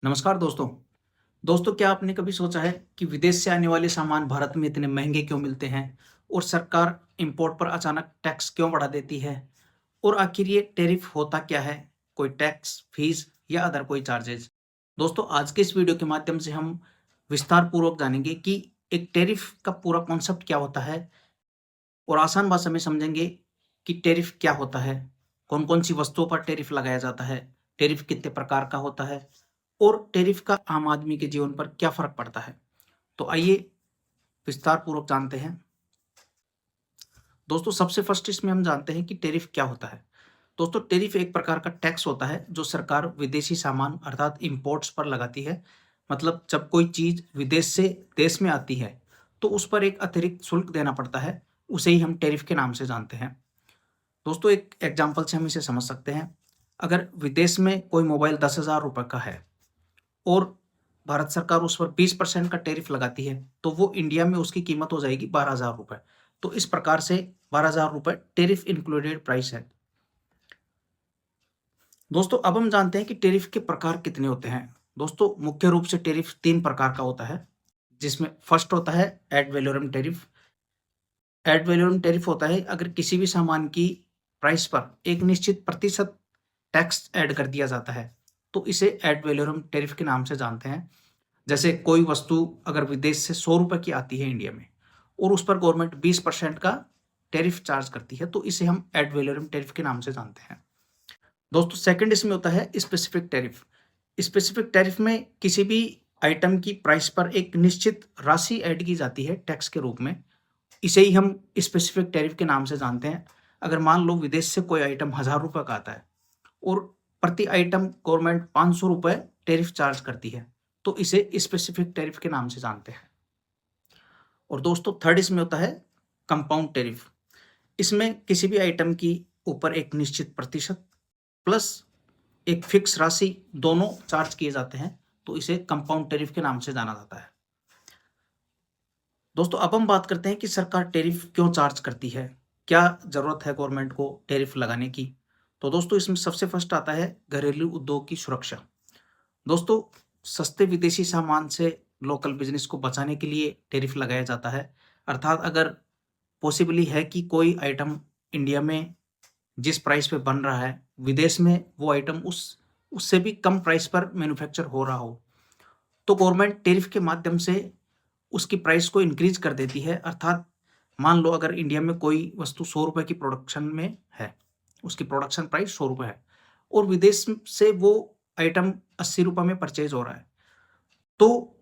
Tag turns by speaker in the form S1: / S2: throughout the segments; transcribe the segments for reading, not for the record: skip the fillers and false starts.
S1: नमस्कार दोस्तों। दोस्तों, क्या आपने कभी सोचा है कि विदेश से आने वाले सामान भारत में इतने महंगे क्यों मिलते हैं और सरकार इंपोर्ट पर अचानक टैक्स क्यों बढ़ा देती है? और आखिर ये टैरिफ होता क्या है? कोई टैक्स, फीस या अदर कोई चार्जेज? दोस्तों, आज के इस वीडियो के माध्यम से हम विस्तार पूर्वक जानेंगे कि एक टैरिफ का पूरा कॉन्सेप्ट क्या होता है और आसान भाषा में समझेंगे कि टैरिफ क्या होता है, कौन-कौन सी वस्तुओं पर टैरिफ लगाया जाता है, टैरिफ कितने प्रकार का होता है और टैरिफ का आम आदमी के जीवन पर क्या फ़र्क पड़ता है। तो आइए विस्तार पूर्वक जानते हैं। दोस्तों, सबसे फर्स्ट इसमें हम जानते हैं कि टैरिफ क्या होता है। दोस्तों, टैरिफ एक प्रकार का टैक्स होता है जो सरकार विदेशी सामान अर्थात इम्पोर्ट्स पर लगाती है। मतलब जब कोई चीज़ विदेश से देश में आती है, तो उस पर एक अतिरिक्त शुल्क देना पड़ता है, उसे ही हम टैरिफ के नाम से जानते हैं। दोस्तों, एक एग्जांपल से हम इसे समझ सकते हैं। अगर विदेश में कोई मोबाइल 10,000 रुपए का है और भारत सरकार उस पर 20% का टैरिफ लगाती है, तो वो इंडिया में उसकी कीमत हो जाएगी 12,000 रुपए। तो इस प्रकार से 12,000 रुपए टैरिफ इंक्लूडेड प्राइस है। दोस्तों, अब हम जानते हैं कि टैरिफ के प्रकार कितने होते हैं। दोस्तों, मुख्य रूप से टैरिफ 3 प्रकार का होता है, जिसमें फर्स्ट होता है ad valorem tariff. Ad valorem tariff होता है अगर किसी भी सामान की प्राइस पर एक निश्चित प्रतिशत टैक्स ऐड कर दिया जाता है, तो इसे एड वैलोरम टैरिफ के नाम से जानते हैं। जैसे कोई वस्तु अगर विदेश से 100 रुपए की आती है इंडिया में और उस पर गवर्नमेंट 20% का टैरिफ चार्ज करती है, तो इसे हम एड वैलोरम टैरिफ के नाम से जानते हैं। दोस्तों, सेकंड इसमें होता है स्पेसिफिक टैरिफ। स्पेसिफिक टैरिफ में किसी भी आइटम की प्राइस पर एक निश्चित राशि ऐड की जाती है टैक्स के रूप में। इसे ही हम स्पेसिफिक टैरिफ के नाम से जानते हैं। अगर मान लो विदेश से कोई आइटम 1000 रुपए का आता है और प्रति आइटम गवर्नमेंट 500 रुपए टैरिफ चार्ज करती है, तो इसे स्पेसिफिक टैरिफ के नाम से जानते हैं। और दोस्तों, थर्ड इसमें होता है कंपाउंड टैरिफ। इसमें किसी भी आइटम की ऊपर एक निश्चित प्रतिशत प्लस एक फिक्स राशि दोनों चार्ज किए जाते हैं, तो इसे कंपाउंड टैरिफ के नाम से जाना जाता है। दोस्तों, अब हम बात करते हैं कि सरकार टैरिफ क्यों चार्ज करती है, क्या जरूरत है गवर्नमेंट को टैरिफ लगाने की। तो दोस्तों, इसमें सबसे फर्स्ट आता है घरेलू उद्योग की सुरक्षा। दोस्तों, सस्ते विदेशी सामान से लोकल बिजनेस को बचाने के लिए टैरिफ लगाया जाता है। अर्थात अगर पॉसिबली है कि कोई आइटम इंडिया में जिस प्राइस पे बन रहा है, विदेश में वो आइटम उससे भी कम प्राइस पर मैन्युफैक्चर हो रहा हो, तो गवर्नमेंट टैरिफ के माध्यम से उसकी प्राइस को इंक्रीज कर देती है। अर्थात मान लो अगर इंडिया में कोई वस्तु 100 रुपए की प्रोडक्शन में है, उसकी प्रोडक्शन प्राइस 100 रुपए है और विदेश से वो आइटम 80 रुपए में परचेज हो रहा है, तो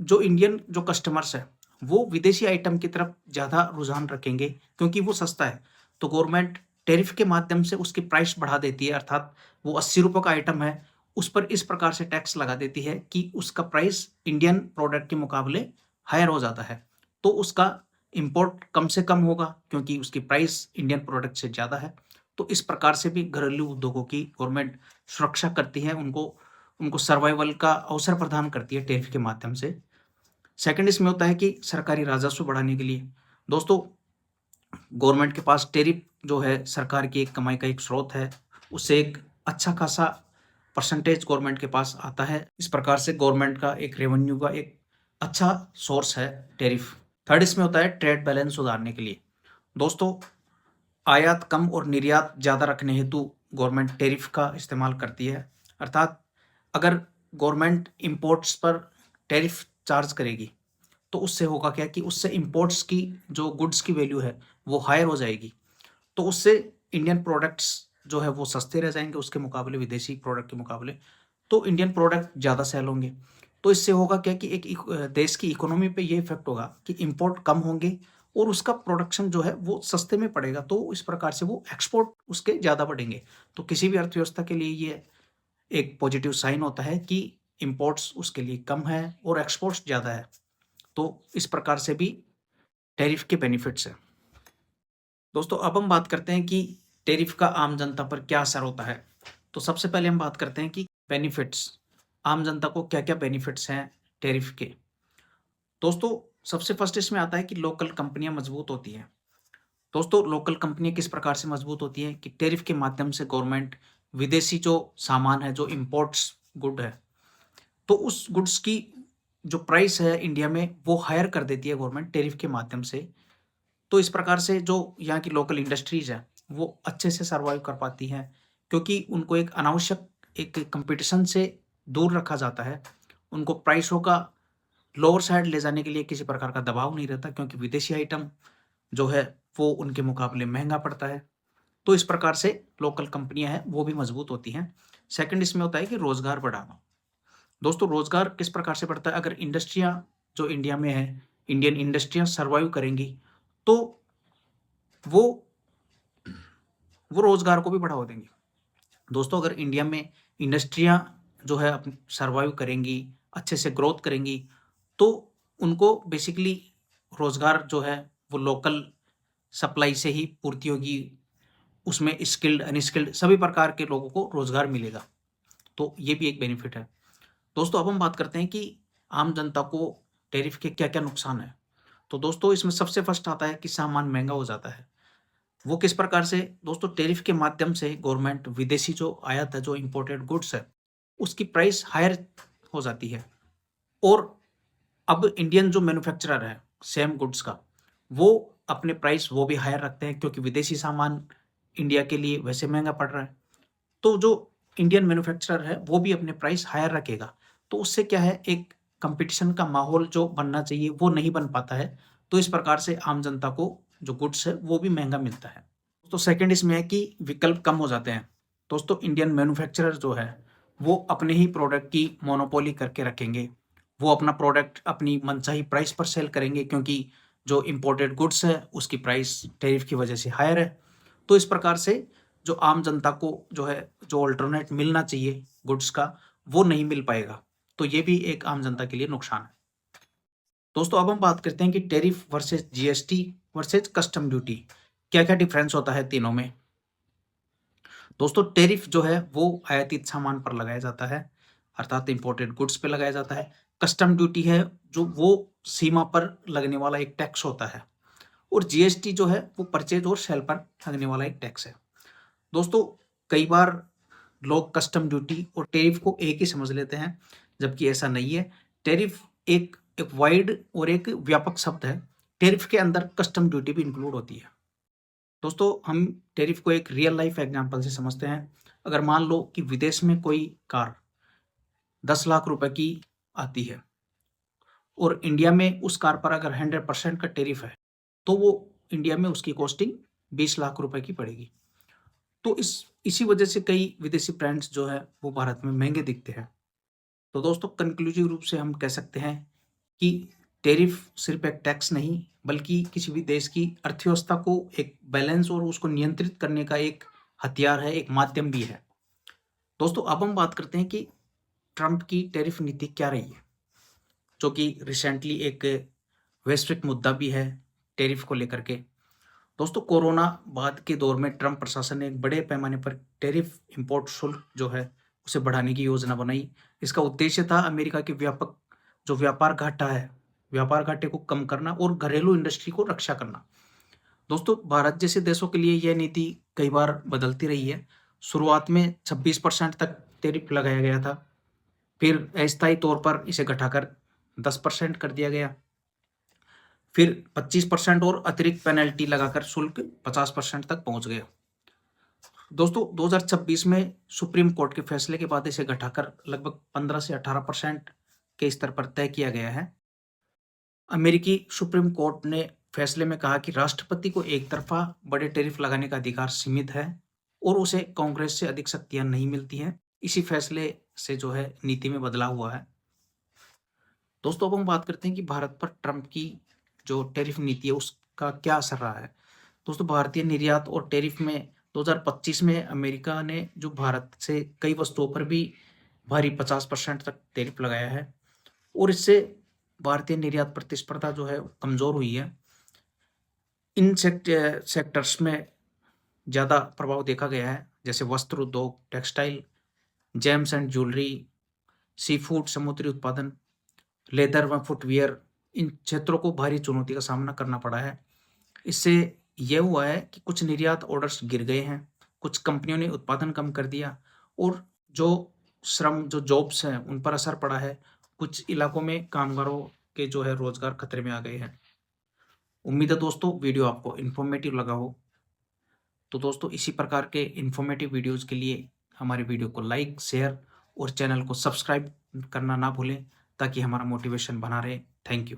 S1: जो इंडियन जो कस्टमर्स है, वो विदेशी आइटम की तरफ ज़्यादा रुझान रखेंगे क्योंकि वो सस्ता है। तो गवर्नमेंट टैरिफ के माध्यम से उसकी प्राइस बढ़ा देती है। अर्थात वो 80 रुपए का आइटम है, उस पर इस प्रकार से टैक्स लगा देती है कि उसका प्राइस इंडियन प्रोडक्ट के मुकाबले हायर हो जाता है। तो उसका इम्पोर्ट कम से कम होगा क्योंकि उसकी प्राइस इंडियन प्रोडक्ट से ज़्यादा है। तो इस प्रकार से भी घरेलू उद्योगों की गवर्नमेंट सुरक्षा करती है, उनको उनको सर्वाइवल का अवसर प्रदान करती है टैरिफ के माध्यम से। सेकंड इसमें होता है कि सरकारी राजस्व बढ़ाने के लिए। दोस्तों, गवर्नमेंट के पास टैरिफ जो है सरकार की एक कमाई का एक स्रोत है, उससे एक अच्छा खासा परसेंटेज गवर्नमेंट के पास आता है। इस प्रकार से गवर्नमेंट का एक रेवेन्यू का एक अच्छा सोर्स है टैरिफ। थर्ड इसमें होता है ट्रेड बैलेंस सुधारने के लिए। दोस्तों, आयात कम और निर्यात ज़्यादा रखने हेतु गवर्नमेंट टैरिफ का इस्तेमाल करती है। अर्थात अगर गवर्नमेंट इंपोर्ट्स पर टैरिफ चार्ज करेगी, तो उससे होगा क्या कि उससे इंपोर्ट्स की जो गुड्स की वैल्यू है वो हायर हो जाएगी। तो उससे इंडियन प्रोडक्ट्स जो है वो सस्ते रह जाएंगे उसके मुकाबले, विदेशी प्रोडक्ट के मुकाबले। तो इंडियन प्रोडक्ट ज़्यादा सेल होंगे। तो इससे होगा क्या कि एक देश की इकोनॉमी पे ये इफेक्ट होगा कि इंपोर्ट कम होंगे और उसका प्रोडक्शन जो है वो सस्ते में पड़ेगा, तो इस प्रकार से वो एक्सपोर्ट उसके ज़्यादा बढ़ेंगे। तो किसी भी अर्थव्यवस्था के लिए ये एक पॉजिटिव साइन होता है कि इंपोर्ट्स उसके लिए कम है और एक्सपोर्ट्स ज़्यादा है। तो इस प्रकार से भी टैरिफ के बेनिफिट्स हैं। दोस्तों, अब हम बात करते हैं कि टैरिफ का आम जनता पर क्या असर होता है। तो सबसे पहले हम बात करते हैं कि बेनिफिट्स, आम जनता को क्या क्या बेनिफिट्स हैं टैरिफ के। दोस्तों, सबसे फर्स्ट इसमें आता है कि लोकल कंपनियां मजबूत होती हैं। दोस्तों, लोकल कंपनियां किस प्रकार से मजबूत होती हैं कि टैरिफ के माध्यम से गवर्नमेंट विदेशी जो सामान है, जो इम्पोर्ट्स गुड है, तो उस गुड्स की जो प्राइस है इंडिया में वो हायर कर देती है गवर्नमेंट टेरिफ के माध्यम से। तो इस प्रकार से जो यहाँ की लोकल इंडस्ट्रीज है वो अच्छे से सर्वाइव कर पाती हैं, क्योंकि उनको एक अनावश्यक एक कंपटीशन से दूर रखा जाता है। उनको प्राइसों का लोअर साइड ले जाने के लिए किसी प्रकार का दबाव नहीं रहता, क्योंकि विदेशी आइटम जो है वो उनके मुकाबले महंगा पड़ता है। तो इस प्रकार से लोकल कंपनियां हैं वो भी मजबूत होती हैं। सेकंड इसमें होता है कि रोजगार बढ़ाना। दोस्तों रोजगार किस प्रकार से बढ़ता है? अगर इंडस्ट्रियां जो इंडिया में है, इंडियन इंडस्ट्रियां सर्वाइव करेंगी तो वो रोजगार को भी बढ़ावा देंगी। दोस्तों अगर इंडिया में इंडस्ट्रियां जो है अपनी सर्वाइव करेंगी, अच्छे से ग्रोथ करेंगी, तो उनको बेसिकली रोजगार जो है वो लोकल सप्लाई से ही पूर्ति होगी। उसमें स्किल्ड अनस्किल्ड सभी प्रकार के लोगों को रोजगार मिलेगा। तो ये भी एक बेनिफिट है। दोस्तों अब हम बात करते हैं कि आम जनता को टैरिफ के क्या क्या नुकसान है। तो दोस्तों इसमें सबसे फर्स्ट आता है कि सामान महंगा हो जाता है। वो किस प्रकार से? दोस्तों टैरिफ के माध्यम से गवर्नमेंट विदेशी जो आयात है, जो इंपोर्टेड गुड्स है, उसकी प्राइस हायर हो जाती है। और अब इंडियन जो मैन्युफैक्चरर है सेम गुड्स का, वो अपने प्राइस वो भी हायर रखते हैं, क्योंकि विदेशी सामान इंडिया के लिए वैसे महंगा पड़ रहा है। तो जो इंडियन मैन्युफैक्चरर है वो भी अपने प्राइस हायर रखेगा। तो उससे क्या है, एक कंपटीशन का माहौल जो बनना चाहिए वो नहीं बन पाता है। तो इस प्रकार से आम जनता को जो गुड्स है वो भी महंगा मिलता है। तो सेकंड इसमें है कि विकल्प कम हो जाते हैं। दोस्तों इंडियन मैन्युफैक्चरर जो है वो अपने ही प्रोडक्ट की मोनोपोली करके रखेंगे। वो अपना प्रोडक्ट अपनी मनचाही प्राइस पर सेल करेंगे, क्योंकि जो इंपोर्टेड गुड्स है उसकी प्राइस टैरिफ की वजह से हायर है। तो इस प्रकार से जो आम जनता को जो है जो अल्टरनेट मिलना चाहिए गुड्स का, वो नहीं मिल पाएगा। तो ये भी एक आम जनता के लिए नुकसान है। दोस्तों अब हम बात करते हैं कि tariff versus GST versus custom duty, क्या क्या डिफरेंस होता है तीनों में। दोस्तों टैरिफ जो है वो आयातित सामान पर लगाया जाता है, अर्थात इंपोर्टेड गुड्स पे लगाया जाता है। कस्टम ड्यूटी है जो वो सीमा पर लगने वाला एक टैक्स होता है। और जीएसटी जो है वो परचेज और सेल पर लगने वाला एक टैक्स है। दोस्तों कई बार लोग कस्टम ड्यूटी और टैरिफ को एक ही समझ लेते हैं, जबकि ऐसा नहीं है। टैरिफ एक एक वाइड और एक व्यापक शब्द है। टैरिफ के अंदर कस्टम ड्यूटी भी इंक्लूड होती है। दोस्तों हम टैरिफ को एक रियल लाइफ एग्जांपल से समझते हैं। अगर मान लो कि विदेश में कोई कार 10 लाख रुपए की आती है और इंडिया में उस कार पर अगर 100% का टैरिफ है, तो वो इंडिया में उसकी कॉस्टिंग 20 लाख रुपए की पड़ेगी। तो इसी वजह से कई विदेशी ब्रांड्स जो है वो भारत में महंगे दिखते हैं। तो दोस्तों कंक्लूसिव रूप से हम कह सकते हैं कि टैरिफ सिर्फ एक टैक्स नहीं, बल्कि किसी भी देश की अर्थव्यवस्था को एक बैलेंस और उसको नियंत्रित करने का एक हथियार है, एक माध्यम भी है। दोस्तों अब हम बात करते हैं कि ट्रंप की टैरिफ नीति क्या रही है, जो कि रिसेंटली एक वैश्विक मुद्दा भी है टैरिफ को लेकर के। दोस्तों कोरोना बाद के दौर में ट्रंप प्रशासन ने एक बड़े पैमाने पर टैरिफ इंपोर्ट शुल्क जो है उसे बढ़ाने की योजना बनाई। इसका उद्देश्य था अमेरिका के व्यापक जो व्यापार घाटा है, व्यापार घाटे को कम करना और घरेलू इंडस्ट्री को रक्षा करना। दोस्तों भारत जैसे देशों के लिए यह नीति कई बार बदलती रही है। शुरुआत में 26% तक टैरिफ लगाया गया था, फिर अस्थायी तौर पर इसे घटाकर 10% कर दिया गया, फिर 25% और अतिरिक्त पेनल्टी लगाकर शुल्क 50% तक पहुंच गया। दोस्तों 2026 में सुप्रीम कोर्ट के फैसले के बाद इसे घटाकर लगभग 15 से 18% के स्तर पर तय किया गया है। अमेरिकी सुप्रीम कोर्ट ने फैसले में कहा कि राष्ट्रपति को एक तरफा बड़े टैरिफ लगाने का अधिकार सीमित है और उसे कांग्रेस से अधिक शक्तियां नहीं मिलती हैं। इसी फैसले से जो है नीति में बदलाव हुआ है। दोस्तों अब हम बात करते हैं कि भारत पर ट्रंप की जो टैरिफ नीति है उसका क्या असर रहा है। दोस्तों भारतीय निर्यात और टैरिफ में 2025 में अमेरिका ने जो भारत से कई वस्तुओं पर भी भारी 50% तक टैरिफ लगाया है और इससे भारतीय निर्यात प्रतिस्पर्धा जो है कमजोर हुई है। इन सेक्टर्स में ज़्यादा प्रभाव देखा गया है, जैसे वस्त्र उद्योग, textile, gems and jewellery, sea food, समुद्री उत्पादन, लेदर व फुटवियर। इन क्षेत्रों को भारी चुनौती का सामना करना पड़ा है। इससे यह हुआ है कि कुछ निर्यात ऑर्डर्स गिर गए हैं, कुछ कंपनियों ने उत्पादन कम कर दिया और जो श्रम जो जॉब्स हैं उन पर असर पड़ा है। कुछ इलाकों में कामगारों के जो है रोजगार खतरे में आ गए हैं। उम्मीद है दोस्तों वीडियो आपको इन्फॉर्मेटिव लगा हो। तो दोस्तों इसी प्रकार के इन्फॉर्मेटिव वीडियोज़ के लिए हमारे वीडियो को लाइक, शेयर और चैनल को सब्सक्राइब करना ना भूलें ताकि हमारा मोटिवेशन बना रहे। Thank you.